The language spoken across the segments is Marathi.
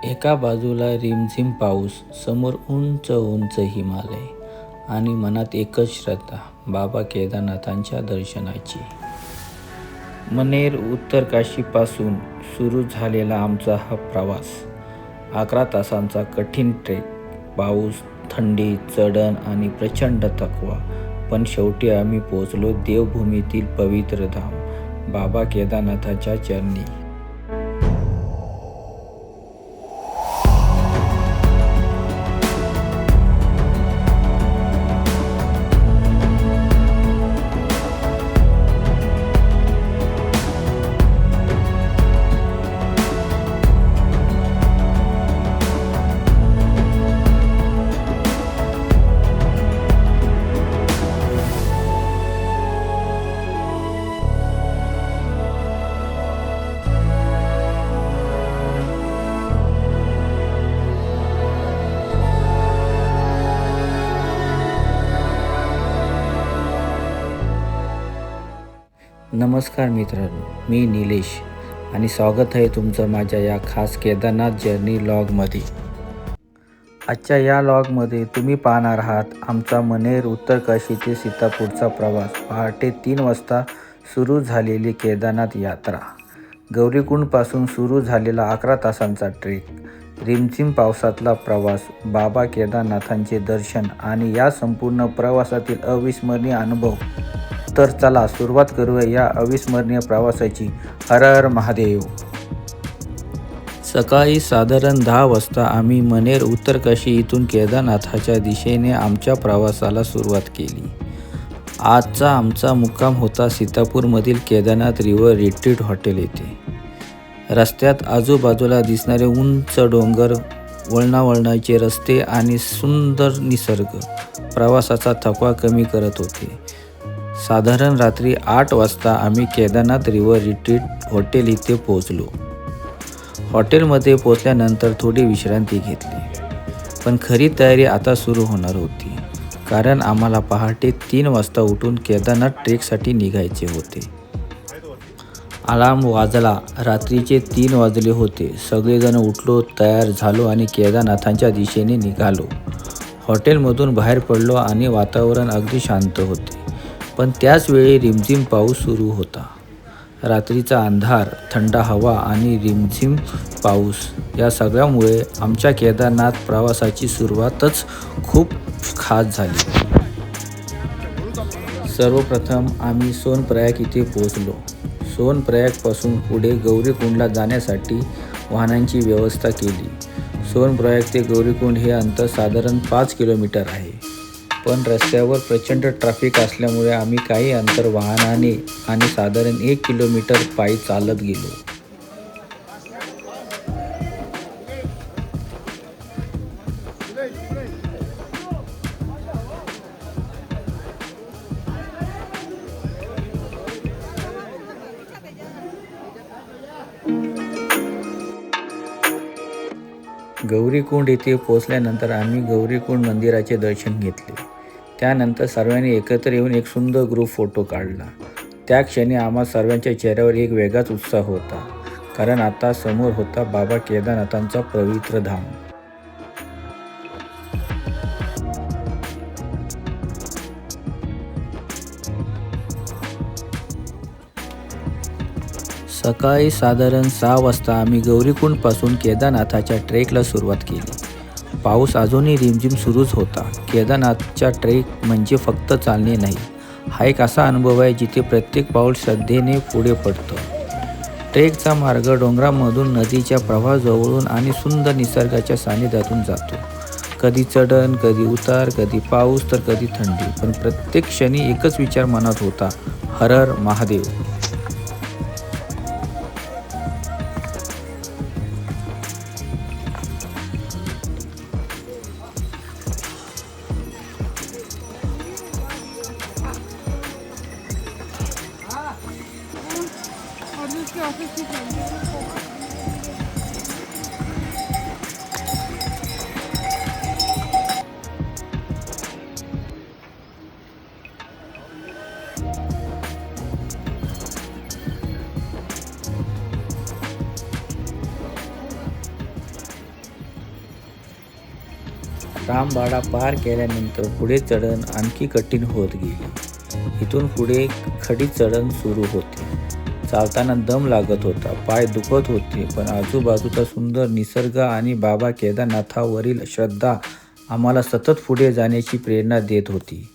एका बाजूला रिमझिम पाऊस, समोर उंच उंच हिमालय आणि मनात एकच श्रद्धा, बाबा केदारनाथांच्या दर्शनाची. मनेर उत्तर काशीपासून सुरू झालेला आमचा हा प्रवास 11 तासांचा कठीण ट्रेक. पाऊस, थंडी, चढण आणि प्रचंड थकवा, पण शेवटी आम्ही पोहोचलो देवभूमीतील पवित्र धाम, बाबा केदारनाथाच्या चरणी. नमस्कार मित्रांनो, मी निलेश आणि स्वागत आहे तुमचं माझ्या या खास केदारनाथ जर्नी लॉगमध्ये. आजच्या या लॉगमध्ये तुम्ही पाहणार आहात आमचा मनेर उत्तर काशी ते सीतापूरचा प्रवास. पहाटे 3 वाजता सुरू झालेली केदारनाथ यात्रा, गौरीकुंडपासून सुरू झालेला 11 तासांचा ट्रेक, रिमझिम पावसातला प्रवास, बाबा केदारनाथांचे दर्शन आणि या संपूर्ण प्रवासातील अविस्मरणीय अनुभव. तर चला सुरुवात करूया या अविस्मरणीय प्रवासाची. हर हर महादेव. सकाळी साधारण 10 वाजता आम्ही मनेर उत्तर काशी इथून केदारनाथाच्या दिशेने आमच्या प्रवासाला सुरुवात केली. आजचा आमचा मुक्काम होता सीतापूरमधील केदारनाथ रिव्हर रिट्रीट हॉटेल येथे. रस्त्यात आजूबाजूला दिसणारे उंच डोंगर, वळणावळणाचे रस्ते आणि सुंदर निसर्ग प्रवासाचा थकवा कमी करत होते. साधारण रात्री 8 वाजता आम्ही केदारनाथ रिव्हर रिट्रीट हॉटेल इथे पोहोचलो. हॉटेलमध्ये पोहोचल्यानंतर थोडी विश्रांती घेतली, पण खरी तयारी आता सुरू होणार होती, कारण आम्हाला पहाटे 3 वाजता उठून केदारनाथ ट्रेकसाठी निघायचे होते. अलार्म वाजला. रात्रीचे 3 वाजले होते. सगळेजण उठलो, तयार झालो आणि केदारनाथांच्या दिशेने निघालो. हॉटेलमधून बाहेर पडलो आणि वातावरण अगदी शांत होते, पण त्याचवेळी रिमझिम पाऊस सुरू होता. रात्रीचा अंधार, थंड हवा आणि रिमझिम पाऊस या सगळ्यामुळे आमच्या केदारनाथ प्रवासाची सुरुवातच खूप खास झाली. सर्वप्रथम आम्ही सोनप्रयाग इथे पोहोचलो. सोनप्रयागपासून पुढे गौरीकुंडला जाण्यासाठी वाहनांची व्यवस्था केली. सोनप्रयाग ते गौरीकुंड हे अंतर साधारण 5 किलोमीटर आहे, पण रस्त्यावर प्रचंड ट्रॅफिक असल्यामुळे आम्ही काही अंतर वाहनाने आणि साधारण 1 किलोमीटर पायी चालत गेलो. गौरीकुंड येथे पोहोचल्यानंतर आम्ही गौरीकुंड मंदिराचे दर्शन घेतले. त्यानंतर सर्वांनी एकत्र येऊन एक सुंदर ग्रुप फोटो काढला. त्या क्षणी आम्हा सर्वांच्या चेहऱ्यावर एक वेगळाच उत्साह होता, कारण आता समोर होता बाबा केदारनाथांचा पवित्र धाम. सकाळी साधारण 6 वाजता आम्ही गौरीकुंडपासून केदारनाथाच्या ट्रेकला सुरुवात केली. पाऊस अजूनही रिमझिम सुरूच होता. केदारनाथचा ट्रेक म्हणजे फक्त चालणे नाही, हा एक असा अनुभव आहे जिथे प्रत्येक पाऊल श्रद्धेने पुढे पडतं. ट्रेकचा मार्ग डोंगरामधून नदीच्या प्रवाहाजवळून आणि सुंदर निसर्गाच्या सानिध्यातून जातो. कधी चढण, कधी उतार, कधी पाऊस तर कधी थंडी, पण प्रत्येक क्षणी एकच विचार मनात होता, हर हर महादेव. रामबाडा पार केल्यानंतर पुढे चढण आणखी कठीण होत गेली. इथून पुढे खडी चढण सुरू होते. चालताना दम लागत होता, पाय दुखत होते, पण आजूबाजूचा सुंदर निसर्ग आणि बाबा केदारनाथावरील श्रद्धा आम्हाला सतत पुढे जाण्याची प्रेरणा देत होती.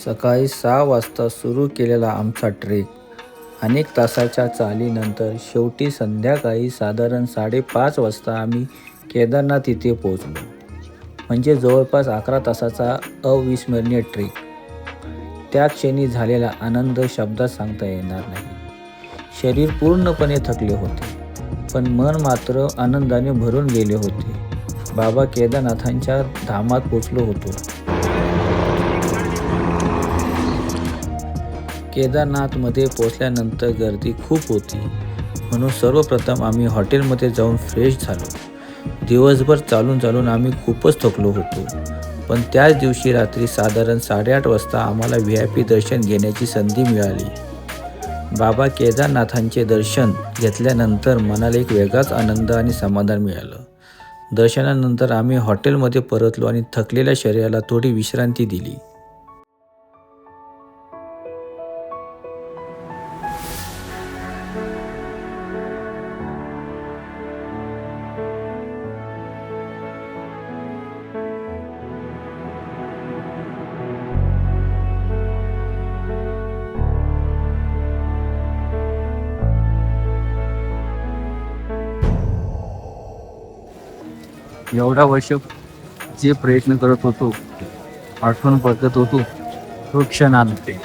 सकाळी 6 वाजता सुरू केलेला आमचा ट्रेक अनेक तासाच्या चालीनंतर शेवटी संध्याकाळी साधारण 5:30 वाजता आम्ही केदारनाथ इथे पोहोचलो. म्हणजे जवळपास 11 तासाचा अविस्मरणीय ट्रेक. त्या क्षणी झालेला आनंद शब्दात सांगता येणार नाही. शरीर पूर्णपणे थकले होते, पण मन मात्र आनंदाने भरून गेले होते. बाबा केदारनाथांच्या धामात पोचलो होतो. केदारनाथमध्ये पोचल्यानंतर गर्दी खूप होती, म्हणून सर्वप्रथम आम्ही हॉटेलमध्ये जाऊन फ्रेश झालो. दिवसभर चालून आम्ही खूपच थकलो होतो, पण त्याच दिवशी रात्री साधारण 8:30 वाजता आम्हाला VIP दर्शन घेण्याची संधी मिळाली. बाबा केदारनाथांचे दर्शन घेतल्यानंतर मनाला एक वेगळाच आनंद आणि समाधान मिळालं. दर्शनानंतर आम्ही हॉटेलमध्ये परतलो आणि थकलेल्या शरीराला थोडी विश्रांती दिली. एवढा वर्ष जे प्रयत्न करत होतो, आठवण बघत होतो, तो क्षण आले.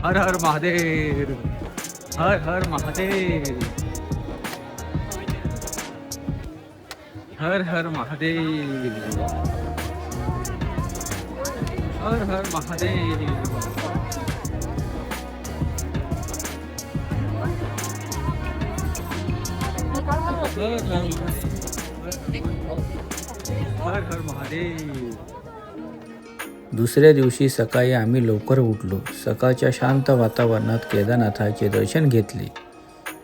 हर हर महादेव, हर हर महादेव, हर हर महादेव, हर हर महादेव. हर हर महादेव. दुसऱ्या दिवशी सकाळी आम्ही लवकर उठलो. सकाळच्या शांत वातावरणात केदारनाथाचे दर्शन घेतले.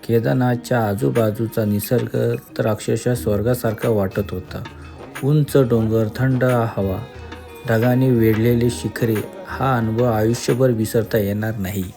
केदारनाथच्या आजूबाजूचा निसर्ग तर अक्षरशः स्वर्गासारखा वाटत होता. उंच डोंगर, थंड हवा, ढगाने वेढलेले शिखरे, हा अनुभव आयुष्यभर विसरता येणार नाही.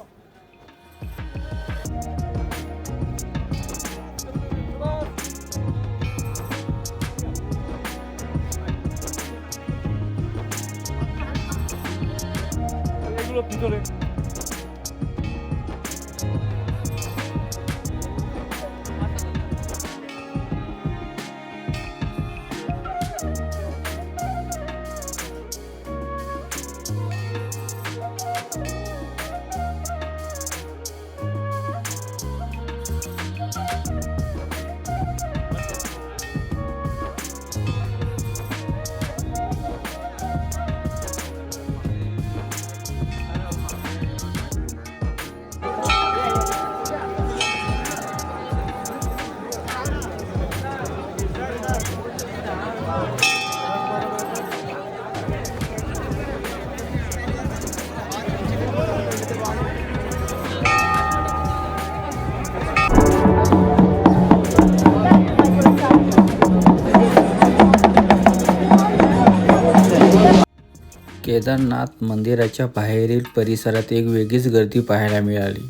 केदारनाथ मंदिराच्या बाहेरील परिसरात एक वेगळीच गर्दी पाहायला मिळाली.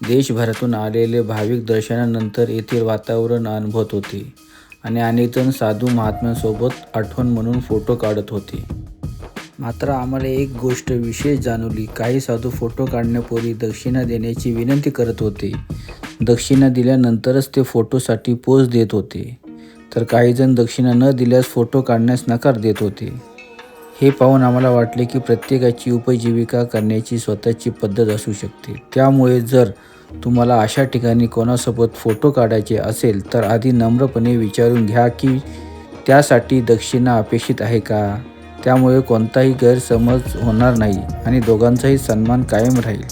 देशभरातून आलेले भाविक दर्शनानंतर येथील वातावरण अनुभवत होते आणि अनेकजण साधू महात्म्यांसोबत आठवण म्हणून फोटो काढत होते. मात्र आम्हाला एक गोष्ट विशेष जाणवली. काही साधू फोटो काढण्यापूर्वी दक्षिणा देण्याची विनंती करत होते. दक्षिणा दिल्यानंतरच ते फोटोसाठी पोज देत होते, तर काही जण दक्षिणा न दिल्यास फोटो काढण्यास नकार देत होते. हे पाहून आम्हाला वाटले की प्रत्येकाची उपजीविका करण्याची स्वतःची पद्धत असू शकते. त्यामुळे जर तुम्हाला अशा ठिकाणी कोणासोबत फोटो काढायचे असेल तर आधी नम्रपणे विचारून घ्या की त्यासाठी दक्षिणा अपेक्षित आहे का. त्यामुळे कोणताही गैरसमज होणार नाही आणि दोघांचाही सन्मान कायम राहील.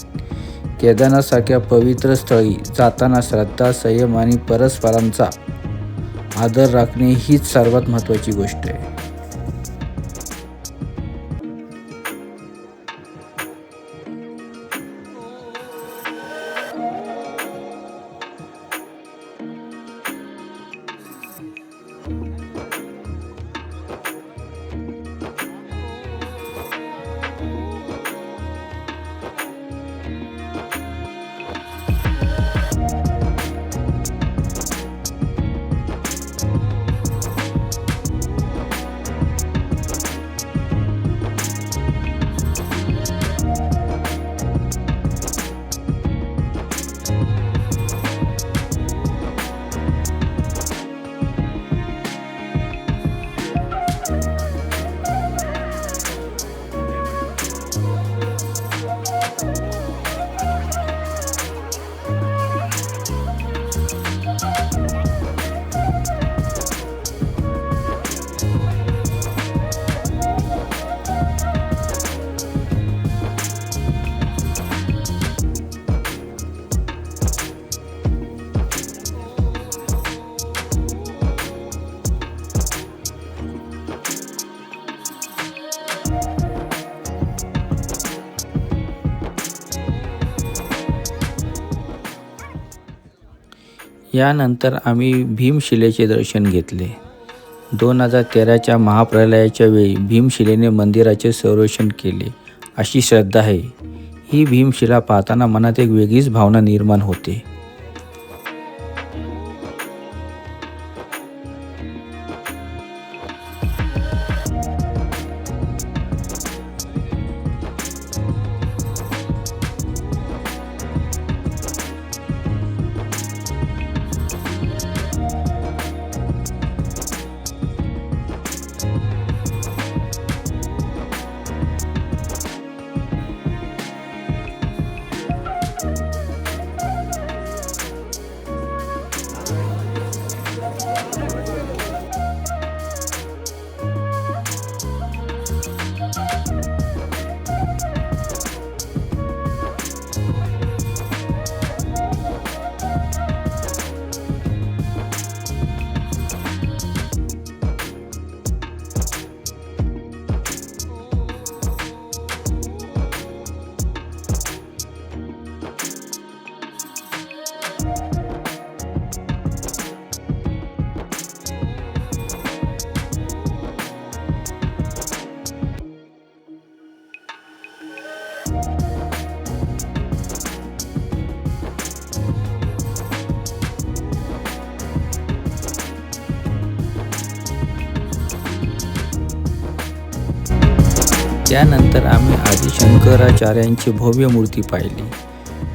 केदारनाथसारख्या पवित्र स्थळी जाताना श्रद्धा, संयम आणि परस्परांचा आदर राखणे हीच सर्वात महत्त्वाची गोष्ट आहे. यानंतर आम्ही भीमशिलेचे दर्शन घेतले. 2013च्या महाप्रलयाच्या वेळी भीमशिलेने मंदिराचे संरक्षण केले अशी श्रद्धा आहे. ही भीमशिला पाहताना मनात एक वेगळीच भावना निर्माण होते. त्यानंतर आम्ही आदि शंकराचार्यांची भव्य मूर्ती पाहिली.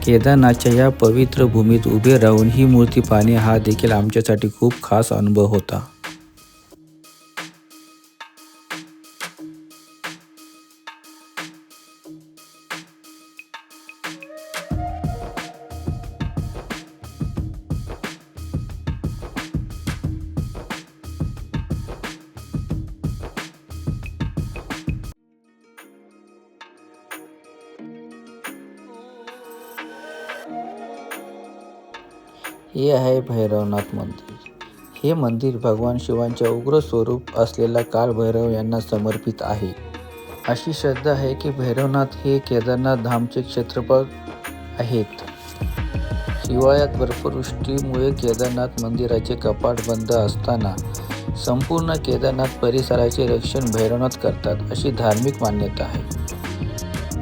केदारनाथच्या या पवित्र भूमीत उभे राहून ही मूर्ती पाहणे हा देखील आमच्यासाठी खूप खास अनुभव होता. हे आहे भैरवनाथ मंदिर. हे मंदिर भगवान शिवांच्या उग्र स्वरूप असलेला कालभैरव यांना समर्पित आहे. अशी श्रद्धा आहे की भैरवनाथ हे केदारनाथ धामचे क्षेत्रफळ आहेत. हिवाळ्यात बर्फवृष्टीमुळे केदारनाथ मंदिराचे कपाट बंद असताना संपूर्ण केदारनाथ परिसराचे रक्षण भैरवनाथ करतात अशी धार्मिक मान्यता आहे.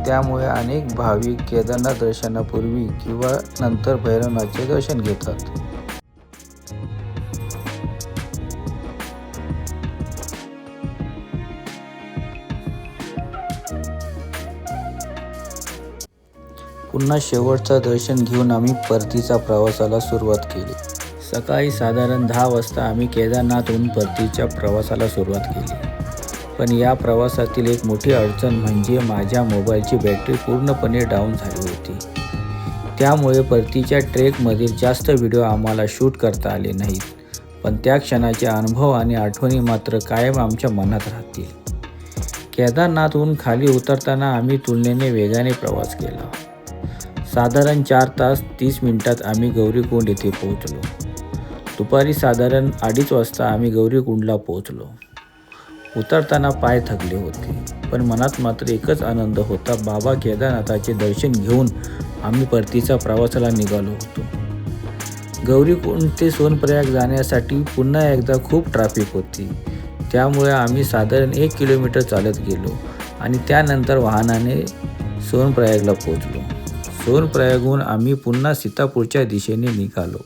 त्यामुळे अनेक भाविक केदारनाथ दर्शनापूर्वी किंवा नंतर भैरवनाथचे दर्शन घेतात. पुन्हा शेवटचं दर्शन घेऊन आम्ही परतीचा प्रवासाला सुरुवात केली. सकाळी साधारण 10 वाजता आम्ही केदारनाथहून परतीच्या प्रवासाला सुरुवात केली. पण या प्रवासातील एक मोठी अडचण म्हणजे माझ्या मोबाईलची बॅटरी पूर्णपणे डाऊन झाली होती. त्यामुळे परतीच्या ट्रेकमधील जास्त व्हिडिओ आम्हाला शूट करता आले नाहीत. पण त्या क्षणाचे अनुभव आणि आठवणी मात्र कायम आमच्या मनात राहतील. केदारनाथहून खाली उतरताना आम्ही तुलनेने वेगाने प्रवास केला. साधारण 4 तास 30 मिनिटात आम्ही गौरीकुंड येथे पोहोचलो. दुपारी साधारण 2:30 वाजता आम्ही गौरीकुंडला पोहोचलो. उतरताना पाय थकले होते, पण मनात मात्र एकच आनंद होता. बाबा केदारनाथाचे दर्शन घेऊन आम्ही परतीच्या प्रवासाला निघालो होतो. गौरीकुंड ते सोनप्रयाग जाण्यासाठी पुन्हा एकदा खूप ट्रॅफिक होती. त्यामुळे आम्ही साधारण 1 किलोमीटर चालत गेलो आणि त्यानंतर वाहनाने सोनप्रयागला पोहोचलो. सोनप्रयागहून आम्ही पुन्हा सीतापूरच्या दिशेने निघालो.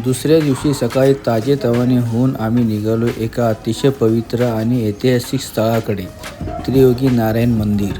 दुसऱ्या दिवशी सकाळी ताजेतवाने होऊन आम्ही निघालो एका अतिशय पवित्र आणि ऐतिहासिक स्थळाकडे, त्रियोगी नारायण मंदिर.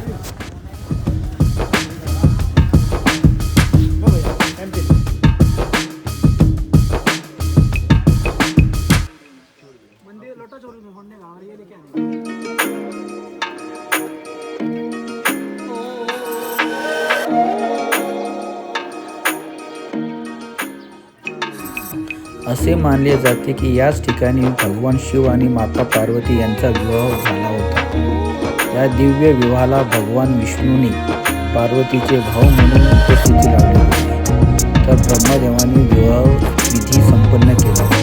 असे मानले जाते की याच ठिकाणी भगवान शिव आणि माता पार्वती यांचा विवाह झाला होता. या दिव्य विवाहाला भगवान विष्णूने पार्वतीचे भाऊ म्हणून उपस्थिती लावली होती. तर ब्रह्मदेवाने विवाह विधी संपन्न केला होता.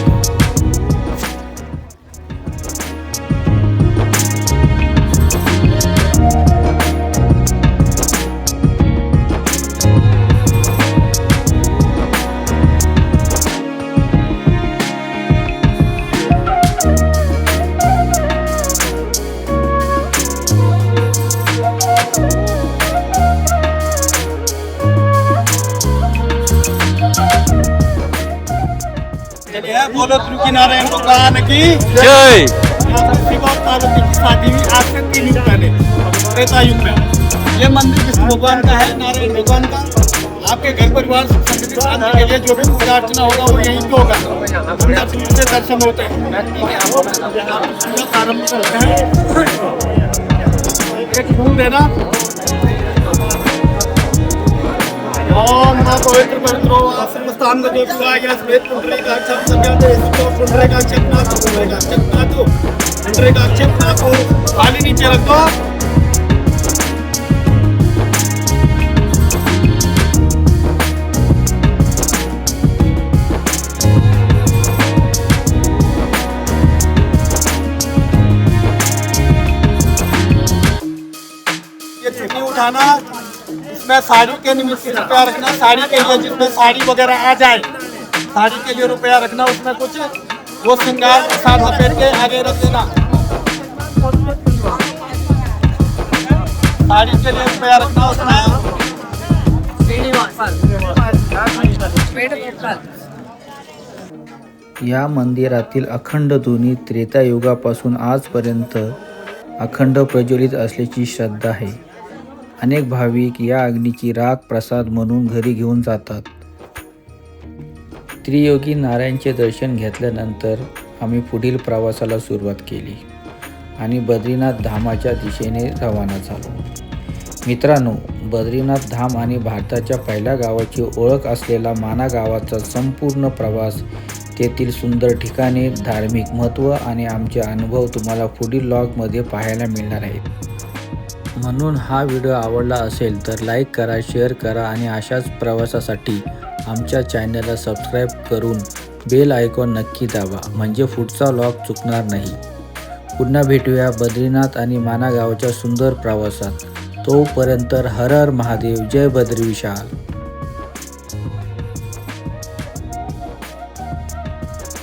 बोलो त्रियोगी नारायण भगवान की जय. शिव और पार्वती की शादी हुई आज से 3 युग पहले, त्रेता युग में। ये मंदिर विष्णु भगवान का है, नारायण भगवान का। आपके घर परिवार संगति शांति के लिए जो भी पूजा अर्चना होगा वो यहीं पे होगा। पूजा से दर्शन होते हैं। प्रारंभ करते हैं। एक फूल देना। ओम नमः पवित्र पवित्रो आश्रम स्थान में देखा या श्वेत पुंडरे का अक्षर संज्ञा इसको पुंडरे का चक्ना तो पुंडरे का चक्ना तो पुंडरे का चक्ना को खाली नीचे रख दो। ये चुनी उठाना, इसमें साड़ी के निमित्त रुपया रखना, साड़ी के लिए जिसमें साड़ी वगैरह आ जाए, साड़ी के लिए रुपया रखना, उसमें कुछ वो श्रृंगार के साथ लपेट के आगे रख देना। साड़ी के लिए रुपया रखना उसमें। या मंदिरातील अखंड ध्वनी त्रेतायुगापासून आजपर्यंत अखंड प्रज्वलित असल्याची श्रद्धा आहे. अनेक भाविक या अग्नीची राख प्रसाद म्हणून घरी घेऊन जातात. त्रियोगी नारायणचे दर्शन घेतल्यानंतर आम्ही पुढील प्रवासाला सुरुवात केली आणि बद्रीनाथ धामाच्या दिशेने रवाना झालो. मित्रांनो, बद्रीनाथ धाम आणि भारताच्या पहिल्या गावाची ओळख असलेला माना गावाचा संपूर्ण प्रवास, तेथील सुंदर ठिकाणे, धार्मिक महत्त्व आणि आमचे अनुभव तुम्हाला पुढील व्लॉगमध्ये पाहायला मिळणार आहेत. म्हणून हा व्हिडिओ आवडला असेल तर लाईक करा, शेअर करा आणि अशाच प्रवासासाठी आमच्या चॅनलला सबस्क्राईब करून बेल आयकॉन नक्की दाबा, म्हणजे पुढचा व्लॉग चुकणार नाही. पुन्हा भेटूया बद्रीनाथ आणि माना गावाच्या सुंदर प्रवासात. तोपर्यंत हर हर महादेव, जय बद्री विशाल.